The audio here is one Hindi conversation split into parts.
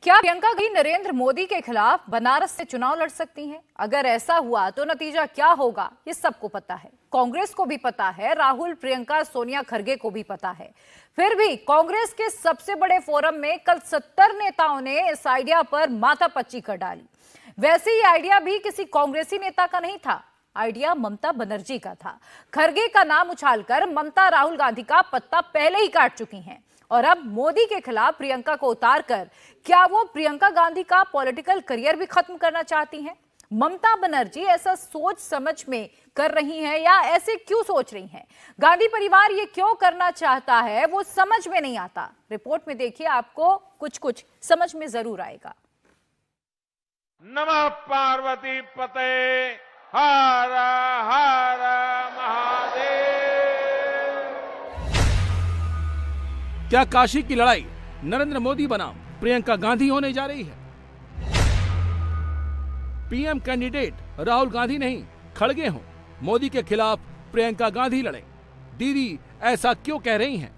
क्या प्रियंका गांधी नरेंद्र मोदी के खिलाफ बनारस से चुनाव लड़ सकती हैं? अगर ऐसा हुआ तो नतीजा क्या होगा ये सबको पता है। कांग्रेस को भी पता है, राहुल, प्रियंका, सोनिया, खरगे को भी पता है। फिर भी कांग्रेस के सबसे बड़े फोरम में कल 70 नेताओं ने इस आइडिया पर माथापच्ची कर डाली। वैसे ही आइडिया भी किसी कांग्रेसी नेता का नहीं था, आइडिया ममता बनर्जी का था। खरगे का नाम उछालकर ममता राहुल गांधी का पत्ता पहले ही काट चुकी हैं और अब मोदी के खिलाफ प्रियंका को उतारकर क्या वो प्रियंका गांधी का पॉलिटिकल करियर भी खत्म करना चाहती हैं? ममता बनर्जी ऐसा सोच समझ में कर रही हैं या ऐसे क्यों सोच रही हैं? गांधी परिवार ये क्यों करना चाहता है वो समझ में नहीं आता। रिपोर्ट में देखिए, आपको कुछ कुछ समझ में जरूर आएगा। नमः पार्वती पते हर हर महादेव। क्या काशी की लड़ाई नरेंद्र मोदी बनाम प्रियंका गांधी होने जा रही है? पीएम कैंडिडेट राहुल गांधी नहीं, खड़गे हों, मोदी के खिलाफ प्रियंका गांधी लड़े। दीदी ऐसा क्यों कह रही हैं?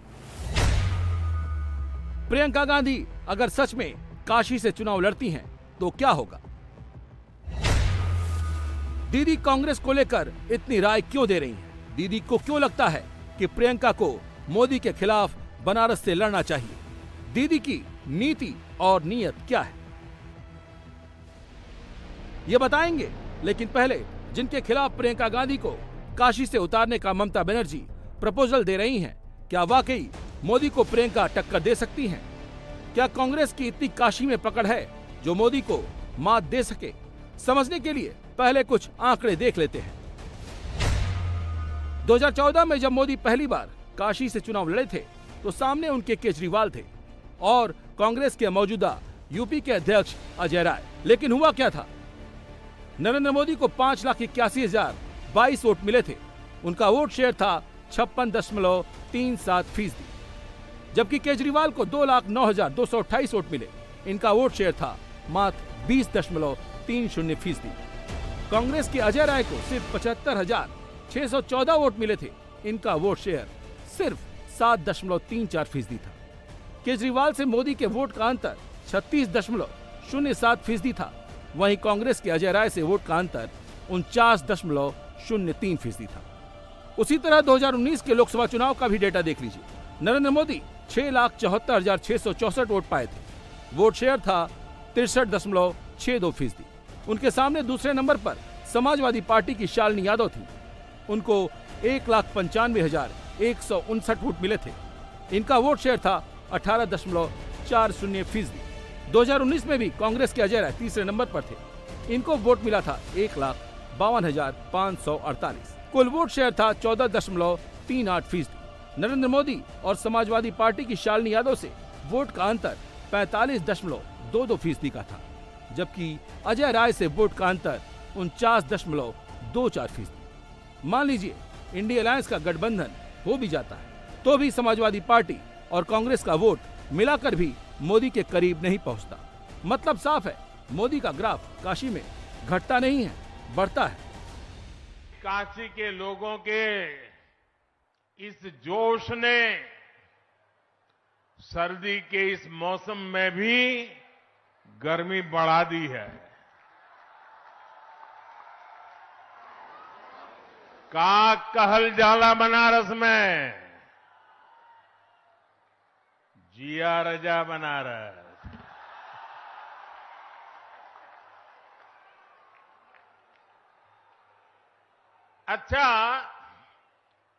प्रियंका गांधी अगर सच में काशी से चुनाव लड़ती हैं तो क्या होगा? दीदी कांग्रेस को लेकर इतनी राय क्यों दे रही हैं? दीदी को क्यों लगता है कि प्रियंका को मोदी के खिलाफ बनारस से लड़ना चाहिए? दीदी की नीति और नीयत क्या है, ये बताएंगे। लेकिन पहले जिनके खिलाफ प्रियंका गांधी को काशी से उतारने का ममता बनर्जी प्रपोजल दे रही हैं, क्या वाकई मोदी को प्रियंका टक्कर दे सकती हैं? क्या कांग्रेस की इतनी काशी में पकड़ है जो मोदी को मात दे सके? समझने के लिए पहले कुछ आंकड़े देख लेते हैं। 2014 में जब मोदी पहली बार काशी से चुनाव लड़े थे तो सामने उनके केजरीवाल थे और कांग्रेस के मौजूदा यूपी के अध्यक्ष अजय राय। लेकिन हुआ क्या था? नरेंद्र मोदी को 5,81,022 वोट मिले थे। उनका वोट शेयर था 56.37%, जबकि केजरीवाल को 2,09,228 वोट मिले। इनका वोट शेयर था मात्र 20.30%। कांग्रेस के अजय राय को सिर्फ 75,614 वोट मिले थे। इनका वोट शेयर सिर्फ 7.34% था। केजरीवाल से मोदी के वोट का अंतर 36.07% था। वहीं कांग्रेस के अजय राय से वोट का अंतर 49.03% था। उसी तरह 2019 के लोकसभा चुनाव का भी डेटा देख लीजिए। नरेंद्र मोदी 6,74,664 वोट पाए थे। वोट शेयर था 63.62%। उनके सामने दूसरे नंबर पर समाजवादी पार्टी की शालिनी यादव थी। उनको 1,95,159 वोट मिले थे। इनका वोट शेयर था 18.40%। 2019 में भी कांग्रेस के अजय राय तीसरे नंबर पर थे। इनको वोट मिला था 1,52,548। कुल वोट शेयर था 14.38%। नरेंद्र मोदी और समाजवादी पार्टी की शालिनी यादव से वोट का अंतर 45.22% का था, जबकि अजय राय से वोट का अंतर 49.24%। मान लीजिए इंडिया अलायंस का गठबंधन हो भी जाता है तो भी समाजवादी पार्टी और कांग्रेस का वोट मिलाकर भी मोदी के करीब नहीं पहुंचता। मतलब साफ है, मोदी का ग्राफ काशी में घटता नहीं है, बढ़ता है। काशी के लोगों के इस जोश ने सर्दी के इस मौसम में भी गर्मी बढ़ा दी है। का कहल जाला बनारस में, जिया रजा बनारस। अच्छा,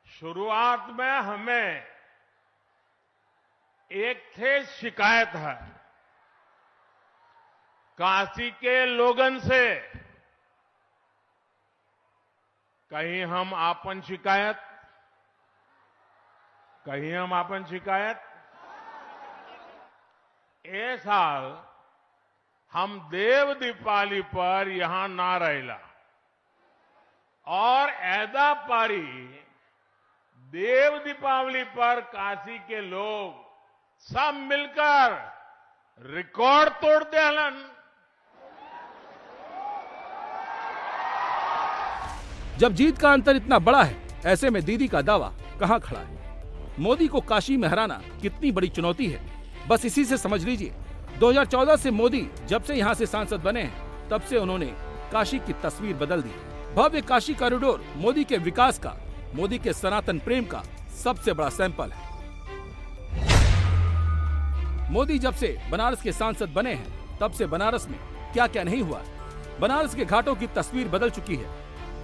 शुरुआत में हमें एक थे शिकायत है काशी के लोगन से। कहीं हम आपन शिकायत ए साल हम देव दीपावली पर यहां ना रहेला और ऐदा पारी देव दीपावली पर काशी के लोग सब मिलकर रिकॉर्ड तोड़ देलन। जब जीत का अंतर इतना बड़ा है, ऐसे में दीदी का दावा कहां खड़ा है? मोदी को काशी में हराना कितनी बड़ी चुनौती है, बस इसी से समझ लीजिए। 2014 से मोदी जब से यहाँ से सांसद बने हैं, तब से उन्होंने काशी की तस्वीर बदल दी। भव्य काशी कॉरिडोर मोदी के विकास का, मोदी के सनातन प्रेम का सबसे बड़ा सैंपल है। मोदी जब से बनारस के सांसद बने हैं, तब से बनारस में क्या क्या नहीं हुआ। बनारस के घाटों की तस्वीर बदल चुकी है,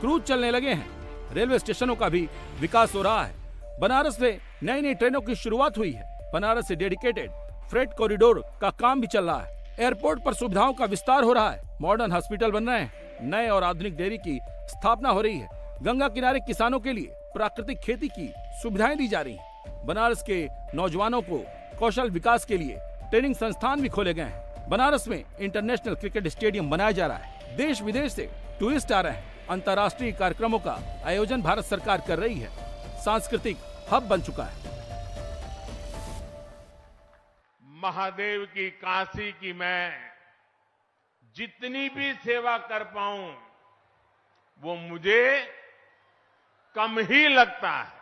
क्रूज चलने लगे हैं, रेलवे स्टेशनों का भी विकास हो रहा है। बनारस में नई नई ट्रेनों की शुरुआत हुई है। बनारस से डेडिकेटेड फ्रेट कॉरिडोर का काम भी चल रहा है। एयरपोर्ट पर सुविधाओं का विस्तार हो रहा है, मॉडर्न हॉस्पिटल बन रहे हैं, नए और आधुनिक डेयरी की स्थापना हो रही है। गंगा किनारे किसानों के लिए प्राकृतिक खेती की सुविधाएं दी जा रही हैं। बनारस के नौजवानों को कौशल विकास के लिए ट्रेनिंग संस्थान भी खोले गए हैं। बनारस में इंटरनेशनल क्रिकेट स्टेडियम बनाया जा रहा है। देश विदेश से टूरिस्ट आ रहे हैं। अंतर्राष्ट्रीय कार्यक्रमों का आयोजन भारत सरकार कर रही है। सांस्कृतिक हब बन चुका है। महादेव की काशी की मैं जितनी भी सेवा कर पाऊं वो मुझे कम ही लगता है।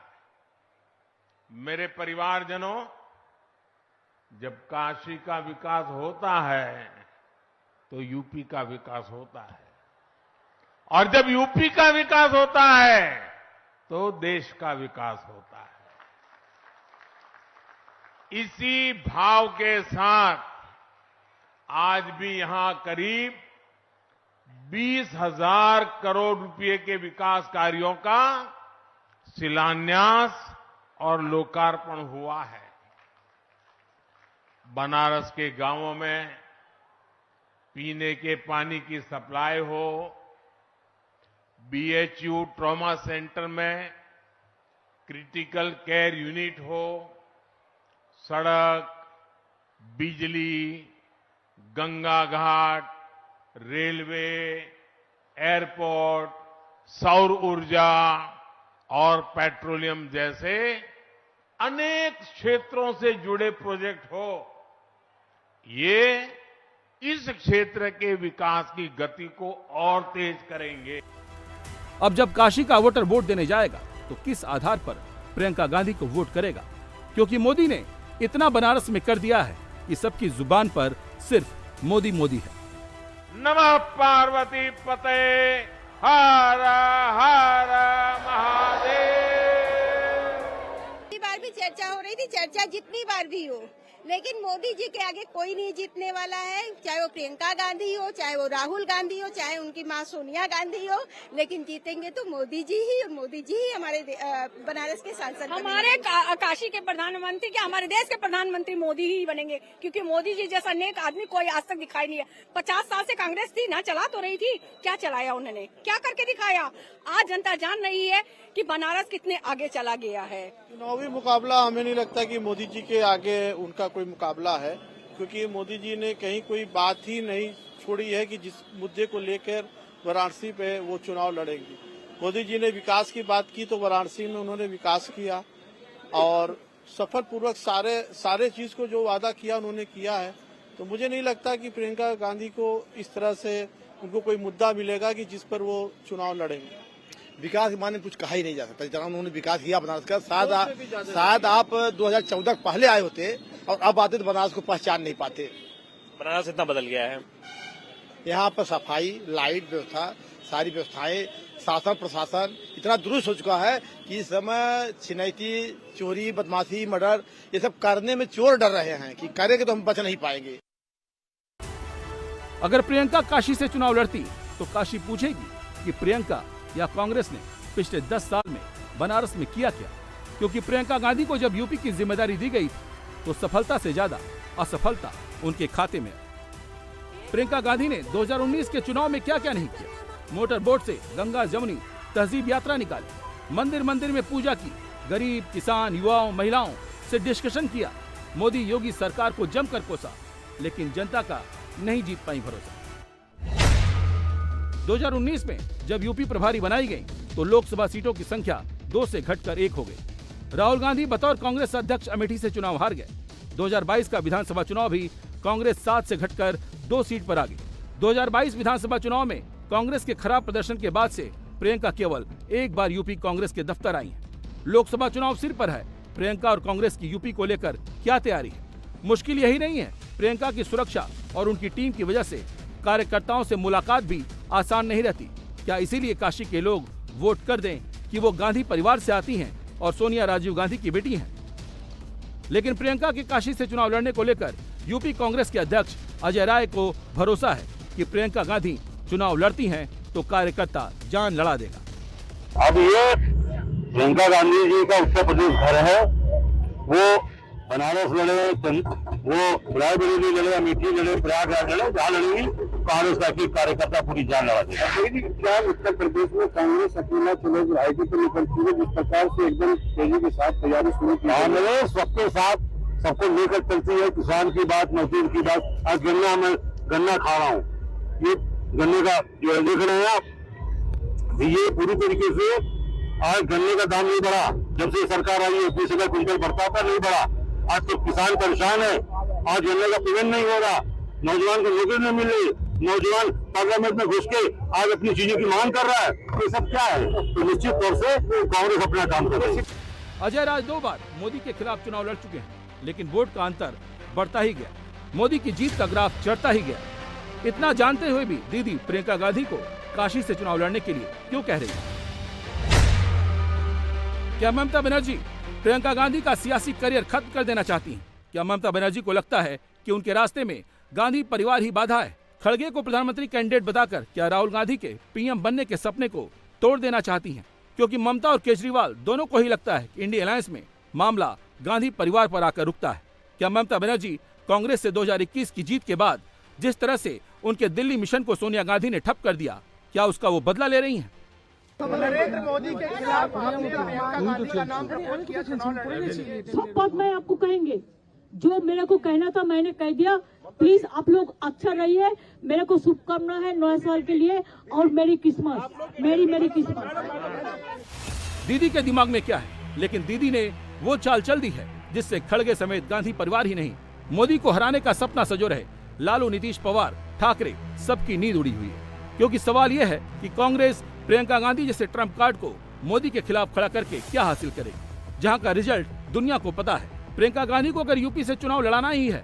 मेरे परिवारजनों, जब काशी का विकास होता है तो यूपी का विकास होता है, और जब यूपी का विकास होता है तो देश का विकास होता है। इसी भाव के साथ आज भी यहां करीब 20,000 करोड़ रुपए के विकास कार्यों का शिलान्यास और लोकार्पण हुआ है। बनारस के गांवों में पीने के पानी की सप्लाई हो, बीएचयू ट्रॉमा सेंटर में क्रिटिकल केयर यूनिट हो, सड़क, बिजली, गंगा घाट, रेलवे, एयरपोर्ट, सौर ऊर्जा और पेट्रोलियम जैसे अनेक क्षेत्रों से जुड़े प्रोजेक्ट हो, ये इस क्षेत्र के विकास की गति को और तेज करेंगे। अब जब काशी का वोटर वोट देने जाएगा तो किस आधार पर प्रियंका गांधी को वोट करेगा? क्योंकि मोदी ने इतना बनारस में कर दिया है कि सबकी जुबान पर सिर्फ मोदी मोदी है। नमः पार्वती पते हर हर महादेव। जितनी बार भी चर्चा हो रही थी, चर्चा जितनी बार भी हो, लेकिन मोदी जी के आगे कोई नहीं जीतने वाला है। चाहे वो प्रियंका गांधी हो, चाहे वो राहुल गांधी हो, चाहे उनकी मां सोनिया गांधी हो, लेकिन जीतेंगे तो मोदी जी ही, और मोदी जी ही हमारे बनारस के सांसद। हमारे काशी के प्रधानमंत्री क्या, हमारे देश के प्रधानमंत्री मोदी ही बनेंगे, क्योंकि मोदी जी जैसा नेक आदमी कोई आज तक दिखाई नहीं है। 50 साल से कांग्रेस थी ना, चला तो रही थी, क्या चलाया उन्होंने, क्या करके दिखाया? आज जनता जान रही है कि बनारस कितने आगे चला गया है। चुनावी मुकाबला हमें नहीं लगता कि मोदी जी के आगे उनका कोई मुकाबला है, क्योंकि मोदी जी ने कहीं कोई बात ही नहीं छोड़ी है कि जिस मुद्दे को लेकर वाराणसी पे वो चुनाव लड़ेंगे। मोदी जी ने विकास की बात की तो वाराणसी में उन्होंने विकास किया और सफलपूर्वक सारे चीज को जो वादा किया उन्होंने किया है। तो मुझे नहीं लगता कि प्रियंका गांधी को इस तरह से उनको कोई मुद्दा मिलेगा कि जिस पर वो चुनाव लड़ेंगे। विकास के माने कुछ कहा ही नहीं जा सकता। जितना उन्होंने विकास किया बनारस का, शायद आप 2014 पहले आए होते और अब आते तो बनारस को पहचान नहीं पाते। बनारस इतना बदल गया है। यहाँ पर सफाई, लाइट व्यवस्था, सारी व्यवस्थाएं, शासन प्रशासन इतना दुरुस्त हो चुका है कि इस समय छिनैती, चोरी, बदमाशी, मर्डर ये सब करने में चोर डर रहे हैं कि करेंगे तो हम बच नहीं पाएंगे। अगर प्रियंका काशी से चुनाव लड़ती तो काशी पूछेगी कि प्रियंका या कांग्रेस ने पिछले 10 साल में बनारस में किया क्या? क्योंकि प्रियंका गांधी को जब यूपी की जिम्मेदारी दी गई तो सफलता से ज्यादा असफलता उनके खाते में। प्रियंका गांधी ने 2019 के चुनाव में क्या क्या नहीं किया? मोटर बोट से गंगा जमुनी तहजीब यात्रा निकाली, मंदिर मंदिर में पूजा की, गरीब, किसान, युवाओं, महिलाओं से डिस्कशन किया। मोदी योगी सरकार को जमकर कोसा, लेकिन जनता का नहीं जीत पाई भरोसा। 2019 में जब यूपी प्रभारी बनाई गई तो लोकसभा सीटों की संख्या 2 से घटकर 1 हो गई। राहुल गांधी बतौर कांग्रेस अध्यक्ष अमेठी से चुनाव हार गए। 2022 का विधानसभा चुनाव भी कांग्रेस 7 से घटकर 2 सीट पर आ गई। 2022 विधानसभा चुनाव में कांग्रेस के खराब प्रदर्शन के बाद से प्रियंका केवल एक बार यूपी कांग्रेस के दफ्तर आई हैं। लोकसभा चुनाव सिर पर है, प्रियंका और कांग्रेस की यूपी को लेकर क्या तैयारी है? मुश्किल यही नहीं है प्रियंका की सुरक्षा और उनकी टीम की वजह से कार्यकर्ताओं से मुलाकात भी आसान नहीं रहती। क्या इसीलिए काशी के लोग वोट कर दें कि वो गांधी परिवार से आती हैं और सोनिया राजीव गांधी की बेटी हैं? लेकिन प्रियंका के काशी से चुनाव लड़ने को लेकर यूपी कांग्रेस के अध्यक्ष अजय राय को भरोसा है कि प्रियंका गांधी चुनाव लड़ती हैं तो कार्यकर्ता जान लड़ा देगा। अब ये प्रियंका गांधी जी का उत्तर प्रदेश घर है, वो बनारस लड़े, वो रायबरेली लड़े, अमेठी लड़े, प्रयागराज लड़े, जहाँ लड़ेगी कांग्रेस का एक कार्यकर्ता पूरी जान लड़ा देगा। क्या उत्तर प्रदेश में कांग्रेस अकेला चुनाव लड़ाई पर निकलती है, जिस प्रकार से एकदम तेजी के साथ तैयारी शुरू की कांग्रेस सबके साथ सबको लेकर चलती है। किसान की बात, मजदूर की बात, आज गन्ना खा रहा हूँ, ये गन्ने का जो देख रहे हैं आप, ये पूरी तरीके से आज गन्ने का दाम नहीं बढ़ा। जब से सरकार आई है 20 क्विंटल बढ़ता था, नहीं बढ़ा। आज तो किसान परेशान है, आज गन्ने का पेमेंट नहीं हो रहा, नौजवान को नौकरी नहीं मिल रही, नौजवान पार्लियामेंट में घुस के आज अपनी चीजों की मांग कर रहा है। ये सब क्या है? तो निश्चित तौर से कांग्रेस अपना काम कर रही है। अजय राय 2 बार मोदी के खिलाफ चुनाव लड़ चुके हैं, लेकिन वोट का अंतर बढ़ता ही गया, मोदी की जीत का ग्राफ चढ़ता ही गया। इतना जानते हुए भी दीदी प्रियंका गांधी को काशी से चुनाव लड़ने के लिए क्यों कह रही है? क्या ममता बनर्जी प्रियंका गांधी का सियासी करियर खत्म कर देना चाहती हैं? क्या ममता बनर्जी को लगता है कि उनके रास्ते में गांधी परिवार ही बाधा है? खड़गे को प्रधानमंत्री कैंडिडेट बताकर क्या राहुल गांधी के पीएम बनने के सपने को तोड़ देना चाहती हैं? क्योंकि ममता और केजरीवाल दोनों को ही लगता है कि इंडिया अलायंस में मामला गांधी परिवार पर आकर रुकता है। क्या ममता बनर्जी कांग्रेस से 2021 की जीत के बाद जिस तरह से उनके दिल्ली मिशन को सोनिया गांधी ने ठप कर दिया, क्या उसका वो बदला ले रही हैं? नरेंद्र मोदी के खिलाफ आपने प्रियंका गांधी का नाम प्रपोज किया चुनाव लड़ने के लिए। सब बात मैं आपको कहेंगे, जो मेरे को कहना था मैंने कह दिया। प्लीज आप लोग अच्छा रहिए, मेरे को शुभकामना है नए साल के लिए और मेरी किस्मत, मेरी किस्मत। दीदी के दिमाग में क्या है? लेकिन दीदी ने वो चाल चल दी है जिससे खड़गे समेत गांधी परिवार ही नहीं, मोदी को हराने का सपना सजो रहे लालू, नीतीश, पवार, ठाकरे सबकी नींद उड़ी हुई है। क्योंकि सवाल यह है कि कांग्रेस प्रियंका गांधी जैसे ट्रम्प कार्ड को मोदी के खिलाफ खड़ा करके क्या हासिल करेगी, जहां का रिजल्ट दुनिया को पता है। प्रियंका गांधी को अगर यूपी से चुनाव लड़ाना ही है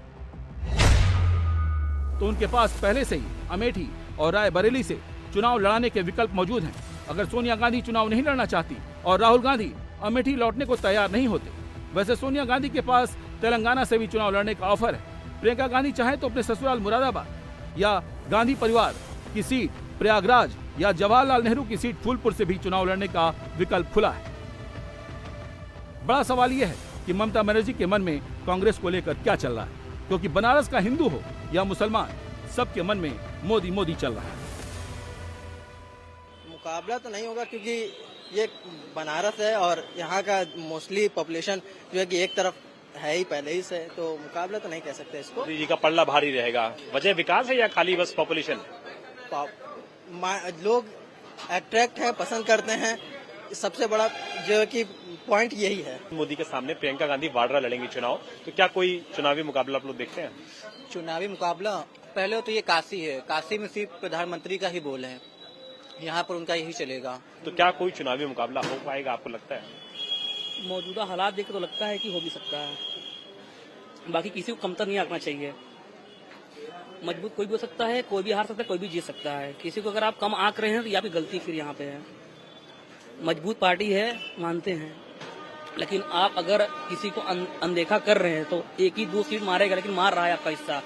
तो उनके पास पहले से ही अमेठी और रायबरेली से चुनाव लड़ाने के विकल्प मौजूद हैं। अगर सोनिया गांधी चुनाव नहीं लड़ना चाहती और राहुल गांधी अमेठी लौटने को तैयार नहीं होते, वैसे सोनिया गांधी के पास तेलंगाना से भी चुनाव लड़ने का ऑफर है। प्रियंका गांधी चाहे तो अपने ससुराल मुरादाबाद या गांधी परिवार की सीट प्रयागराज या जवाहरलाल नेहरू की सीट फूलपुर से भी चुनाव लड़ने का विकल्प खुला है। बड़ा सवाल यह है कि ममता बनर्जी के मन में कांग्रेस को लेकर क्या चल रहा है, क्योंकि बनारस का हिंदू हो या मुसलमान, सबके मन में मोदी मोदी चल रहा है। मुकाबला तो नहीं होगा क्योंकि ये बनारस है और यहाँ का मोस्टली पॉपुलेशन जो है कि एक तरफ है ही पहले ही से, तो मुकाबला तो नहीं कह सकते इसको। मोदी जी का पल्ला भारी रहेगा। वजह विकास है या खाली बस पॉपुलेशन? लोग अट्रैक्ट है, पसंद करते हैं, सबसे बड़ा जो है कि पॉइंट यही है। मोदी के सामने प्रियंका गांधी वाड्रा लड़ेंगी चुनाव, तो क्या कोई चुनावी मुकाबला आप लोग देखते हैं? चुनावी मुकाबला पहले तो ये काशी है, काशी में सिर्फ प्रधानमंत्री का ही बोल है, यहाँ पर उनका यही चलेगा। तो क्या कोई चुनावी मुकाबला हो पाएगा आपको लगता है? मौजूदा हालात देख तो लगता है कि हो भी सकता है, बाकी किसी को कमतर नहीं आंकना चाहिए। मजबूत कोई भी हो सकता है, कोई भी हार सकता है, कोई भी जीत सकता है। किसी को अगर आप कम आंक रहे हैं तो या भी गलती फिर यहाँ पे है। मजबूत पार्टी है, मानते हैं, लेकिन आप अगर किसी को अनदेखा कर रहे हैं तो 1 ही 2 सीट मारेगा, लेकिन मार रहा है आपका हिस्सा।